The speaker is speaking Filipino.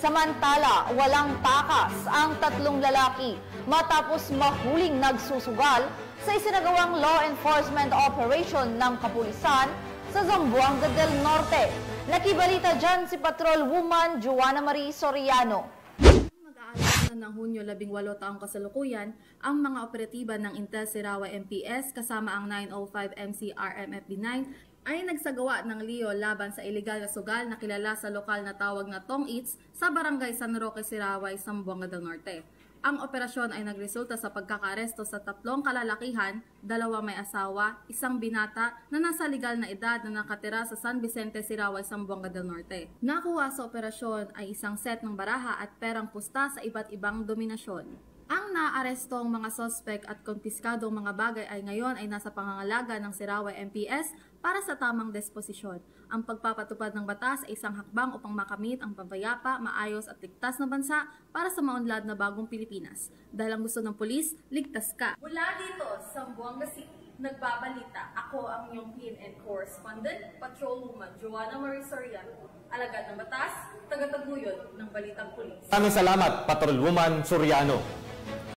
Samantala, walang takas ang tatlong lalaki matapos mahuling nagsusugal sa isinagawang law enforcement operation ng kapulisan sa Zamboanga del Norte. Nakibalita dyan si Patrol Woman Joanna Marie Soriano. Mag-aalas na ng Hunyo 18 taong kasalukuyan ang mga operatiba ng Intel Siraway MPS kasama ang 905 MCRMFB9 ay nagsagawa ng liyo laban sa ilegal na sugal na kilala sa lokal na tawag na Tong Eats sa Barangay San Roque, Siraway, Zamboanga del Norte. Ang operasyon ay nagresulta sa pagkakaresto sa 3 kalalakihan, 2 may asawa, 1 binata na nasa legal na edad na nakatira sa San Vicente, Siraway, Zamboanga del Norte. Nakuha sa operasyon ay 1 set ng baraha at perang pusta sa iba't ibang dominasyon. Ang naarestong mga sospek at konpiskadong mga bagay ay ngayon ay nasa pangangalaga ng Siraway MPS para sa tamang disposisyon. Ang pagpapatupad ng batas ay isang hakbang upang makamit ang pambayapa, maayos at ligtas na bansa para sa maunlad na bagong Pilipinas. Dahil ang gusto ng pulis, ligtas ka. Mula dito sa Zamboanga City, nagbabalita. Ako ang inyong PNN correspondent, Patrolwoman Joanna Marie Soriano. Alagad ng batas, tagataguyod ng Balitang Pulis. Maraming salamat, Patrolwoman Soriano.